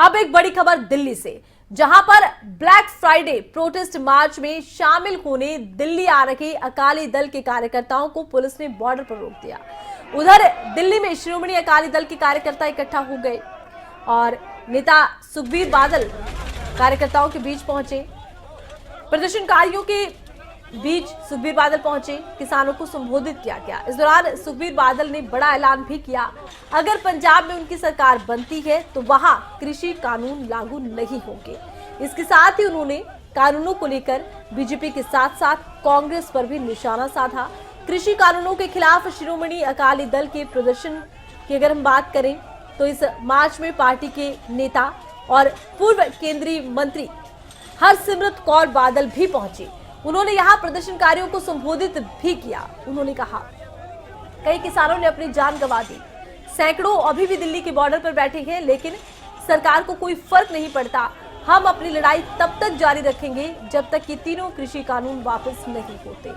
अब एक बड़ी खबर दिल्ली से, जहां पर ब्लैक फ्राइडे प्रोटेस्ट मार्च में शामिल होने दिल्ली आ रहे अकाली दल के कार्यकर्ताओं को पुलिस ने बॉर्डर पर रोक दिया। उधर दिल्ली में श्रोमणी अकाली दल के कार्यकर्ता इकट्ठा हो गए और नेता सुखबीर बादल कार्यकर्ताओं के बीच पहुंचे। प्रदर्शनकारियों के बीच सुखबीर बादल पहुंचे, किसानों को संबोधित किया गया। इस दौरान सुखबीर बादल ने बड़ा ऐलान भी किया, अगर पंजाब में उनकी सरकार बनती है तो वहां कृषि कानून लागू नहीं होंगे। इसके साथ ही उन्होंने कानूनों को लेकर बीजेपी के साथ साथ कांग्रेस पर भी निशाना साधा। कृषि कानूनों के खिलाफ श्रोमणी अकाली दल के प्रदर्शन की अगर हम बात करें तो इस मार्च में पार्टी के नेता और पूर्व केंद्रीय मंत्री हरसिमरत कौर बादल भी पहुंचे। उन्होंने यहां प्रदर्शनकारियों को संबोधित भी किया। उन्होंने कहा, कई किसानों ने अपनी जान गंवा दी, सैकड़ों अभी भी दिल्ली के बॉर्डर पर बैठे हैं, लेकिन सरकार को कोई फर्क नहीं पड़ता। हम अपनी लड़ाई तब तक जारी रखेंगे जब तक ये तीनों कृषि कानून वापस नहीं होते।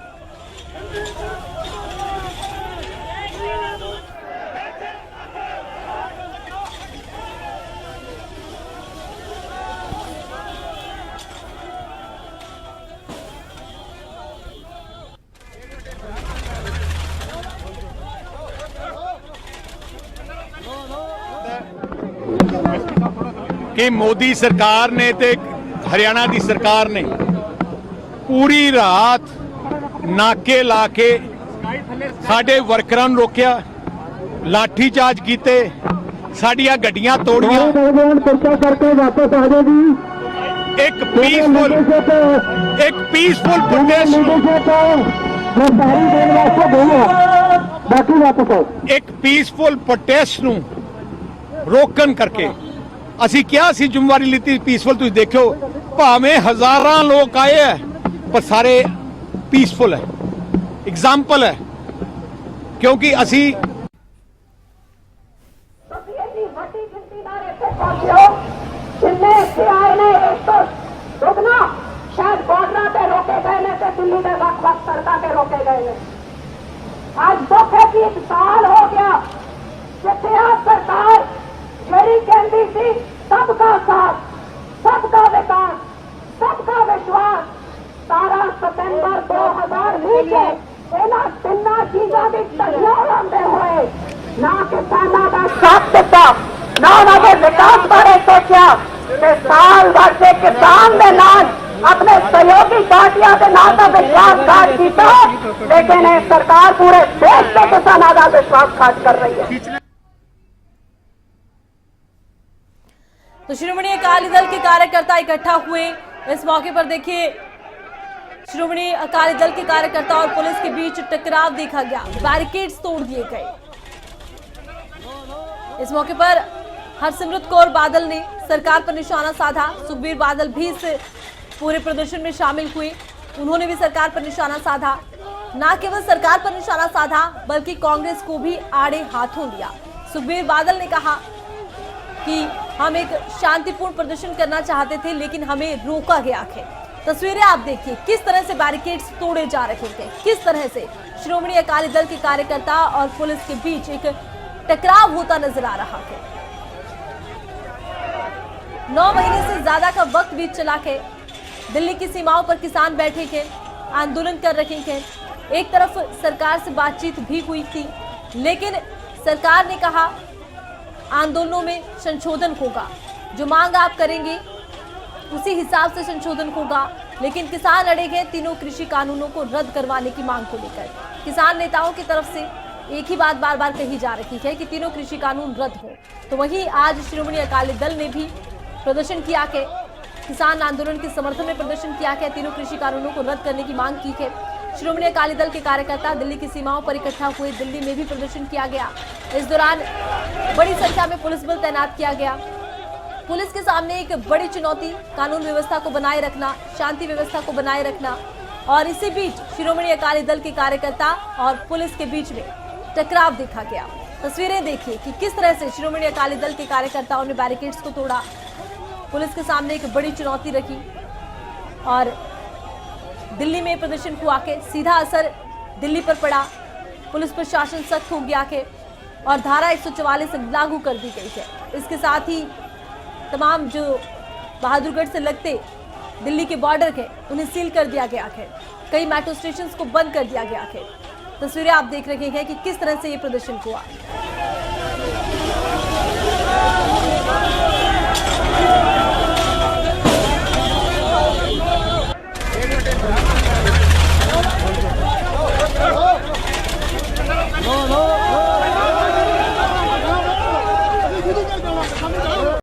कि मोदी सरकार ने ते हरियाणा की सरकार ने पूरी रात नाके ला के साडे वर्करां नूं रोकिया, लाठी चार्ज कीते, साडियां गड्डियां तोड़ियां। एक पीसफुल प्रोटेस्ट नूं रोकन करके ਅਸੀਂ ਕਿਹਾ ਸੀ ਜ਼ਿੰਮੇਵਾਰੀ ਲੀਤੀ ਪੀਸਫੁਲ। ਤੁਸੀਂ ਦੇਖਿਓ ਭਾਵੇਂ ਹਜ਼ਾਰਾਂ ਲੋਕ ਆਏ ਹੈ ਪਰ ਸਾਰੇ ਪੀਸਫੁਲ ਹੈ, ਐਗਜ਼ਾਮਪਲ ਹੈ, ਕਿਉਂਕਿ ਅਸੀਂ शायद बॉर्डर पे रोके गए ने ते दिल्ली के वक्त सड़कों पे रोके गए ने। आज दुख है कि 1 साल हो गया जिथे सरकार ਜਿਹੜੀ ਕਹਿੰਦੀ ਸੀ सबका साथ, सबका विकास, सबका विश्वास, 17 सितंबर 2020 के ਇਹਨਾਂ ਤਿੰਨਾਂ ਚੀਜ਼ਾਂ ਦੀ ਧੱਜੀਆਂ ਉਡਾਉਂਦੇ ਹੋਏ ਨਾ ਕਿਸਾਨਾਂ ਦਾ ਸਾਥ ਦਿੱਤਾ, ਨਾ ਉਹਨਾਂ ਦੇ ਵਿਕਾਸ ਬਾਰੇ ਸੋਚਿਆ ਤੇ ਸਾਲ ਭਰ ਦੇ ਕਿਸਾਨ ਦੇ ਨਾਲ अपने सहयोगी पार्टियों के नाम का विश्वासघात किया, लेकिन सरकार पूरे देश के किसानों का विश्वासघात कर रही है। तो श्रोमणी अकाली दल के कार्यकर्ता इकट्ठा हुए। इस मौके पर देखिए श्रोमणी अकाली दल के कार्यकर्ता और पुलिस के बीच टकराव देखा गया, बैरिकेड्स तोड़ दिए गए। इस मौके पर हरसिमरत कौर बादल ने सरकार पर निशाना साधा। सुखबीर बादल भी इस पूरे प्रदर्शन में शामिल हुए, उन्होंने भी सरकार पर निशाना साधा। न केवल सरकार पर निशाना साधा बल्कि कांग्रेस को भी आड़े हाथों लिया। सुखबीर बादल ने कहा कि हम एक शांतिपूर्ण प्रदर्शन करना चाहते थे लेकिन हमें रोका गया है। तस्वीरें आप देखिए किस तरह से बैरिकेड्स तोड़े जा रहे थे, किस तरह से श्रोमणी अकाली दल के कार्यकर्ता और पुलिस के बीच एक टकराव होता नजर आ रहा है। 9 महीने से ज्यादा का वक्त बीत चला है, दिल्ली की सीमाओं पर किसान बैठे थे, आंदोलन कर रहे थे। एक तरफ सरकार से बातचीत भी हुई थी, लेकिन सरकार ने कहा आंदोलनों में संशोधन होगा, जो मांग आप करेंगे उसी हिसाब से संशोधन होगा। लेकिन किसान अड़े हैं तीनों कृषि कानूनों को रद्द करवाने की मांग को लेकर। किसान नेताओं की तरफ से एक ही बात बार बार कही जा रही है कि तीनों कृषि कानून रद्द हो। तो वहीं आज श्रोमणी अकाली दल ने भी प्रदर्शन किया है, किसान आंदोलन के समर्थन में प्रदर्शन किया है, तीनों कृषि कानूनों को रद्द करने की मांग की है। श्रोमणी अकाली दल के कार्यकर्ता दिल्ली की सीमाओं पर इकट्ठा हुए, दिल्ली में भी प्रदर्शन किया गया। इस दौरान बड़ी संख्या में पुलिस बल तैनात किया गया। पुलिस के सामने एक बड़ी चुनौती कानून व्यवस्था को बनाए रखना, शांति व्यवस्था को बनाए रखना, और इसी बीच श्रोमणी अकाली दल के कार्यकर्ता और पुलिस के बीच में टकराव देखा गया। तस्वीरें देखिए कि किस तरह से श्रोमणी अकाली दल के कार्यकर्ताओं ने बैरिकेड्स को तोड़ा, पुलिस के सामने एक बड़ी चुनौती रखी और दिल्ली में प्रदर्शन हुआ के सीधा असर दिल्ली पर पड़ा। पुलिस प्रशासन सख्त हो गया है और धारा 144 लागू कर दी गई है। इसके साथ ही तमाम जो बहादुरगढ़ से लगते दिल्ली के बॉर्डर के उन्हें सील कर दिया गया है। कई मेट्रो स्टेशन को बंद कर दिया गया है। तस्वीरें आप देख रहे हैं कि किस तरह से ये प्रदर्शन हुआ।